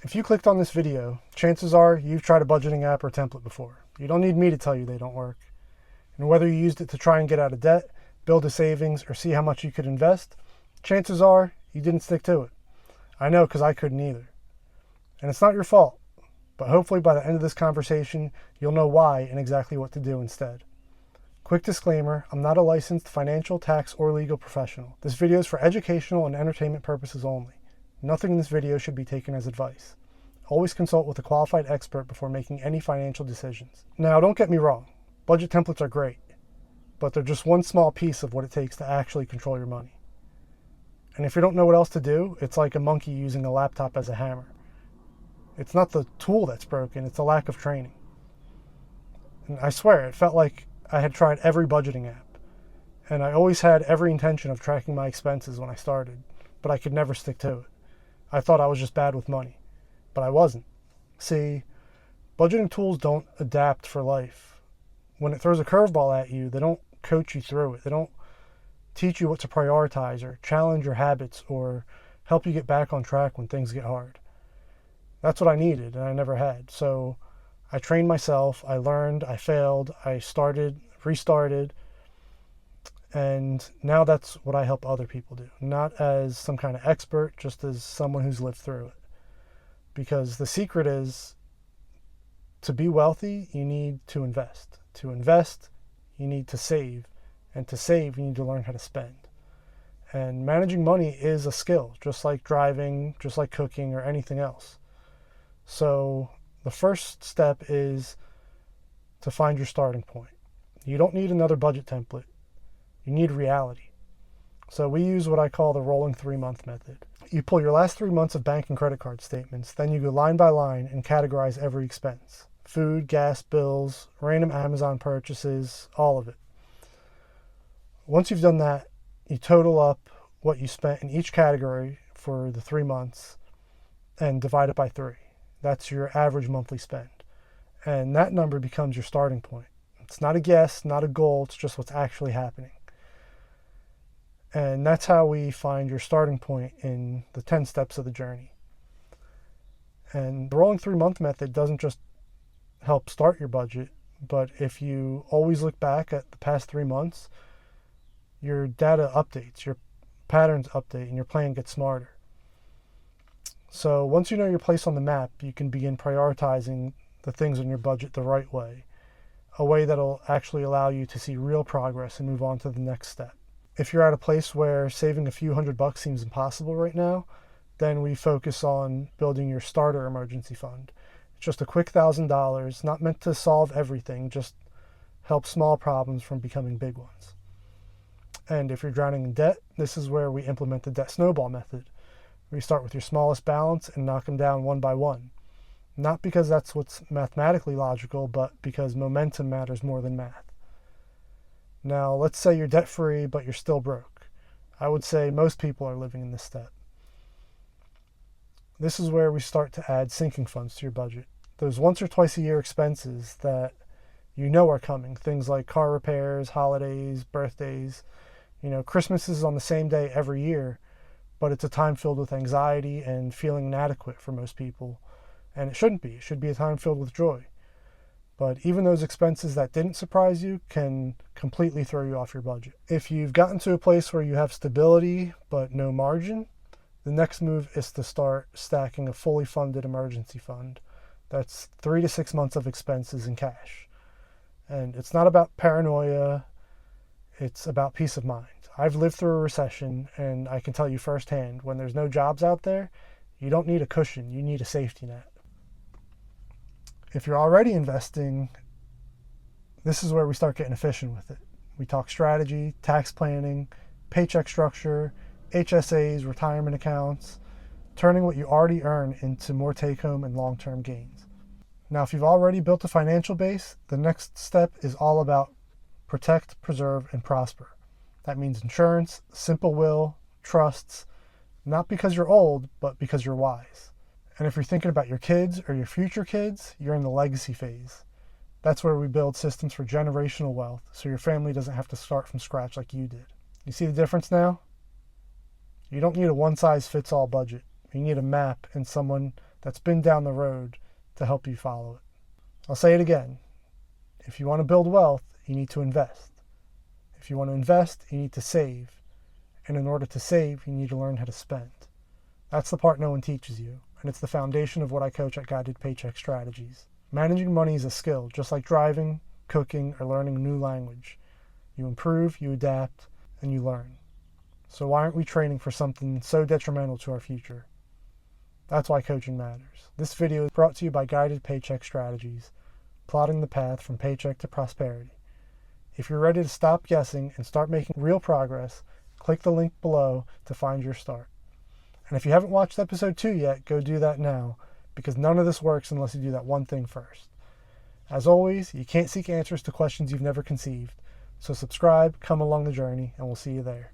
If you clicked on this video, chances are you've tried a budgeting app or template before. You don't need me to tell you they don't work. And whether you used it to try and get out of debt, build a savings, or see how much you could invest, chances are you didn't stick to it. I know, because I couldn't either. And it's not your fault, but hopefully by the end of this conversation, you'll know why and exactly what to do instead. Quick disclaimer, I'm not a licensed financial, tax, or legal professional. This video is for educational and entertainment purposes only. Nothing in this video should be taken as advice. Always consult with a qualified expert before making any financial decisions. Now, don't get me wrong, budget templates are great, but they're just one small piece of what it takes to actually control your money. And if you don't know what else to do, it's like a monkey using a laptop as a hammer. It's not the tool that's broken, it's a lack of training. And I swear, it felt like I had tried every budgeting app, and I always had every intention of tracking my expenses when I started, but I could never stick to it. I thought I was just bad with money, but I wasn't. See, budgeting tools don't adapt for life. When it throws a curveball at you, they don't coach you through it. They don't teach you what to prioritize or challenge your habits or help you get back on track when things get hard. That's what I needed, and I never had. So I trained myself, I learned, I failed, I started, restarted, and now that's what I help other people do. Not as some kind of expert, just as someone who's lived through it. Because the secret is, to be wealthy, you need to invest. To invest, you need to save. And to save, you need to learn how to spend. And managing money is a skill, just like driving, just like cooking, or anything else. So the first step is to find your starting point. You don't need another budget template. You need reality. So we use what I call the rolling 3-month method. You pull your last 3 months of bank and credit card statements, then you go line by line and categorize every expense. Food, gas, bills, random Amazon purchases, all of it. Once you've done that, you total up what you spent in each category for the 3 months and divide it by 3. That's your average monthly spend. And that number becomes your starting point. It's not a guess, not a goal, it's just what's actually happening. And that's how we find your starting point in the 10 steps of the journey. And the rolling 3-month method doesn't just help start your budget, but if you always look back at the past 3 months, your data updates, your patterns update, and your plan gets smarter. So once you know your place on the map, you can begin prioritizing the things on your budget the right way, a way that'll actually allow you to see real progress and move on to the next step. If you're at a place where saving a few $100 seems impossible right now, then we focus on building your starter emergency fund. It's just a quick $1,000, not meant to solve everything, just help small problems from becoming big ones. And if you're drowning in debt, this is where we implement the debt snowball method. We start with your smallest balance and knock them down one by one. Not because that's what's mathematically logical, but because momentum matters more than math. Now, let's say you're debt-free, but you're still broke. I would say most people are living in this step. This is where we start to add sinking funds to your budget. Those once or twice a year expenses that you know are coming, things like car repairs, holidays, birthdays. Christmas is on the same day every year, but it's a time filled with anxiety and feeling inadequate for most people. And it shouldn't be. It should be a time filled with joy. But even those expenses that didn't surprise you can completely throw you off your budget. If you've gotten to a place where you have stability but no margin, the next move is to start stacking a fully funded emergency fund. That's 3 to 6 months of expenses in cash. And it's not about paranoia, it's about peace of mind. I've lived through a recession, and I can tell you firsthand, when there's no jobs out there, you don't need a cushion, you need a safety net. If you're already investing, this is where we start getting efficient with it. We talk strategy, tax planning, paycheck structure, HSAs, retirement accounts, turning what you already earn into more take-home and long-term gains. Now, if you've already built a financial base, the next step is all about protect, preserve, and prosper. That means insurance, simple will, trusts, not because you're old, but because you're wise. And if you're thinking about your kids or your future kids, you're in the legacy phase. That's where we build systems for generational wealth, so your family doesn't have to start from scratch like you did. You see the difference now? You don't need a one-size-fits-all budget. You need a map and someone that's been down the road to help you follow it. I'll say it again. If you want to build wealth, you need to invest. If you want to invest, you need to save. And in order to save, you need to learn how to spend. That's the part no one teaches you, and it's the foundation of what I coach at Guided Paycheck Strategies. Managing money is a skill, just like driving, cooking, or learning a new language. You improve, you adapt, and you learn. So why aren't we training for something so detrimental to our future? That's why coaching matters. This video is brought to you by Guided Paycheck Strategies, plotting the path from paycheck to prosperity. If you're ready to stop guessing and start making real progress, click the link below to find your start. And if you haven't watched episode 2 yet, go do that now, because none of this works unless you do that one thing first. As always, you can't seek answers to questions you've never conceived. So subscribe, come along the journey, and we'll see you there.